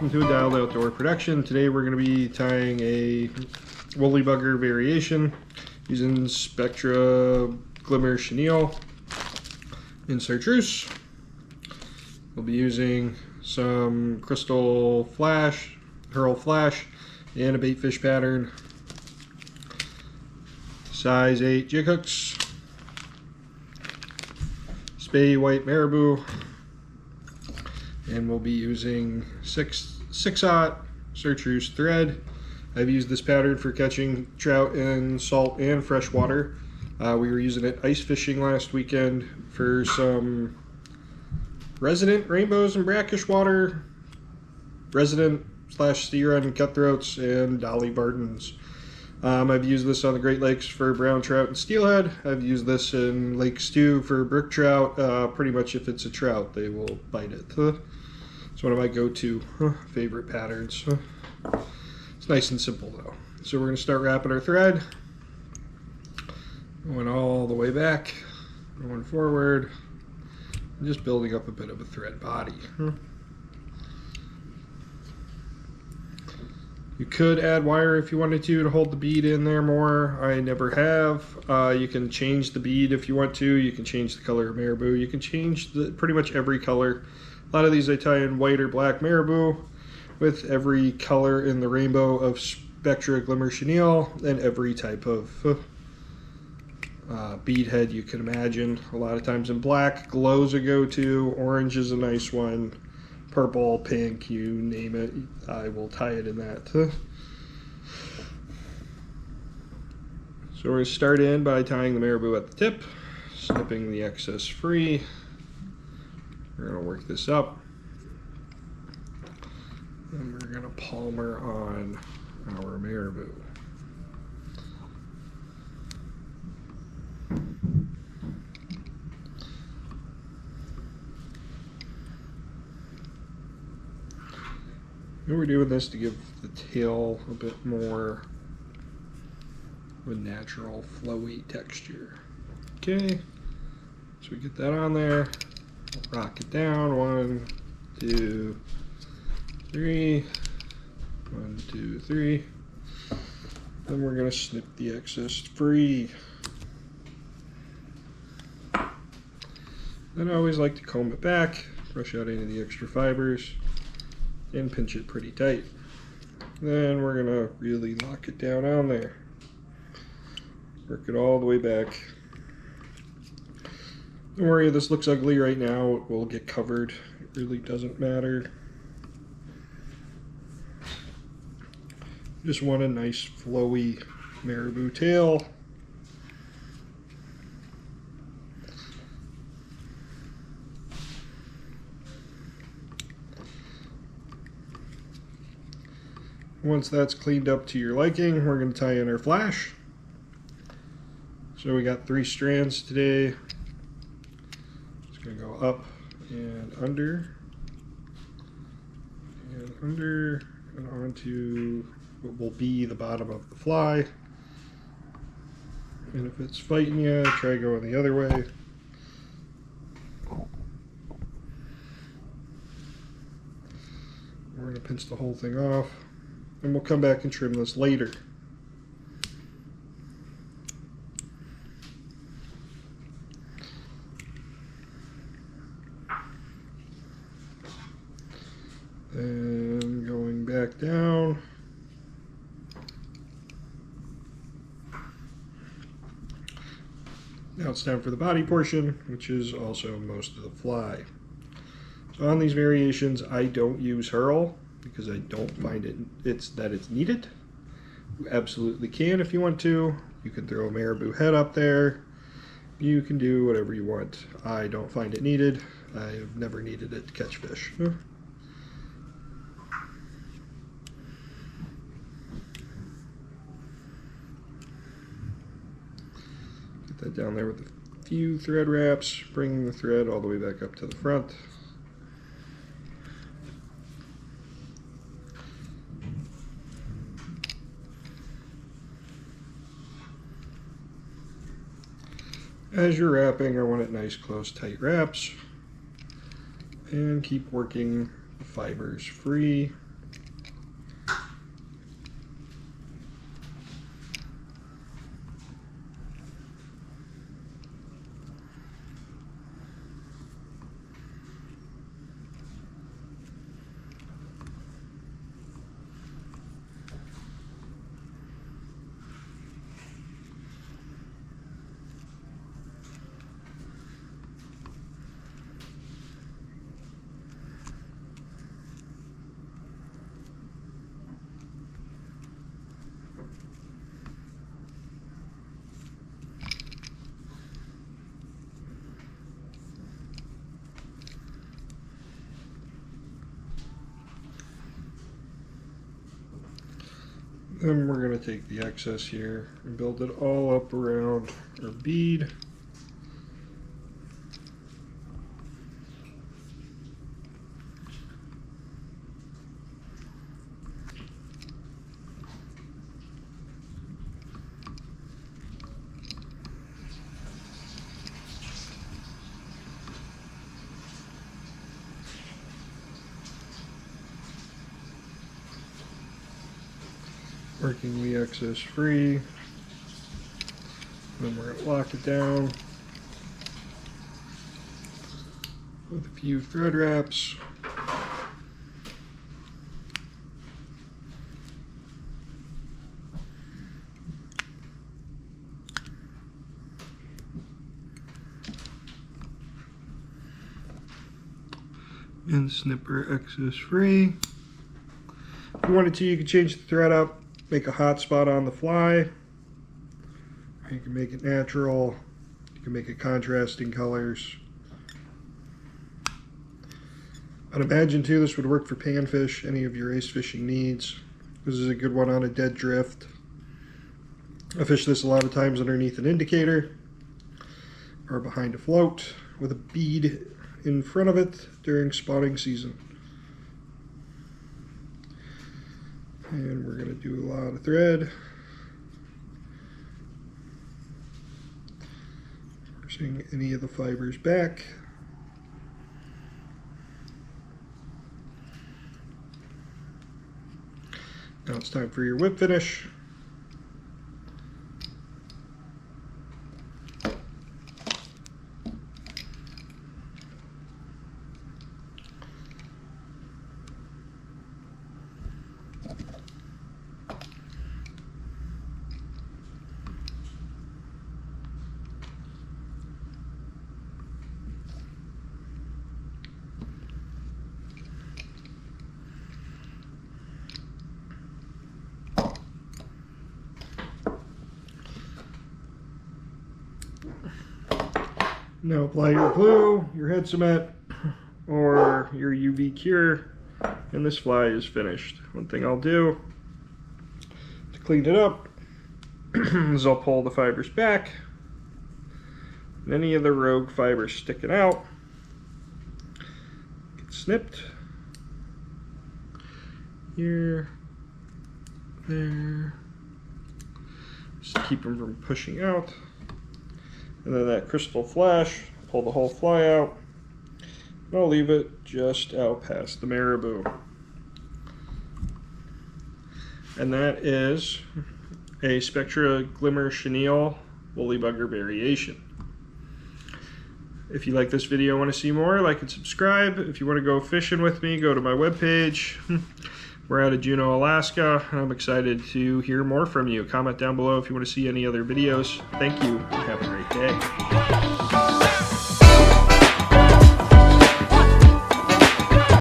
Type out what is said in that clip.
welcome to a Dialed Outdoor production. Today we're going to be tying a Wolly Bugger variation using Spectrum Chenille in Chartreuse. We'll be using some crystal flash, hurl flash, and a bait fish pattern. Size 8 jig hooks, spay white marabou, and we'll be using 6/0 Chartreuse thread. I've used this pattern for catching trout in salt and freshwater. We were using it ice fishing last weekend for some resident rainbows and brackish water, resident / sea run cutthroats, and dolly Vardens. I've used this on the Great Lakes for brown trout and steelhead. I've used this in lakes too for brook trout. Pretty much if it's a trout, they will bite it. It's one of my go-to favorite patterns. It's nice and simple though. So we're going to start wrapping our thread. Going all the way back, going forward, and just building up a bit of a thread body. You could add wire if you wanted to hold the bead in there more. I never have. You can change the bead if you want to. You can change the color of marabou. You can change pretty much every color. A lot of these I tie in white or black marabou with every color in the rainbow of Spectrum Chenille and every type of bead head you can imagine. A lot of times in black. Glow's a go-to. Orange is a nice one. Purple, pink, you name it, I will tie it in that. So we're going to start in by tying the marabou at the tip, snipping the excess free. We're going to work this up, and we're going to palmer on our marabou. And we're doing this to give the tail a bit more of a natural flowy texture. Okay, so we get that on there, rock it down, 1, 2, 3, 1, 2, 3. Then we're gonna snip the excess free. Then I always like to comb it back, brush out any of the extra fibers, and pinch it pretty tight. Then we're gonna really lock it down on there. Work it all the way back. Don't worry if this looks ugly right now, it will get covered. It really doesn't matter. Just want a nice flowy marabou tail. Once that's cleaned up to your liking, we're going to tie in our flash. So we got 3 strands today. It's going to go up and under and onto what will be the bottom of the fly. And if it's fighting you, try going the other way. We're going to pinch the whole thing off. And we'll come back and trim this later. And going back down. Now it's time for the body portion, which is also most of the fly. So on these variations, I don't use hurl, because I don't find it's needed. You absolutely can if you want to. You can throw a marabou head up there. You can do whatever you want. I don't find it needed. I've never needed it to catch fish. Get that down there with a few thread wraps, bringing the thread all the way back up to the front. As you're wrapping, I want it nice, close, tight wraps. And keep working the fibers free. Then we're going to take the excess here and build it all up around our bead. Working the excess free. Then we're going to lock it down with a few thread wraps. And snip our excess free. If you wanted to, you could change the thread up. Make a hot spot on the fly. You can make it natural. You can make it contrasting colors. I'd imagine too this would work for panfish, any of your ace fishing needs. This is a good one on a dead drift. I fish this a lot of times underneath an indicator or behind a float with a bead in front of it during spawning season. And we're going to do a lot of thread. Forcing any of the fibers back. Now it's time for your whip finish. Now apply your glue, your head cement, or your UV cure, and this fly is finished. One thing I'll do to clean it up is I'll pull the fibers back, and any of the rogue fibers sticking out get snipped here, there, just to keep them from pushing out. And then that crystal flash, pull the whole fly out, and I'll leave it just out past the marabou. And that is a Spectrum Chenille Wolly Bugger variation. If you like this video and want to see more, like and subscribe. If you want to go fishing with me, go to my webpage. We're out of Juneau, Alaska, and I'm excited to hear more from you. Comment down below if you want to see any other videos. Thank you, and have a great day.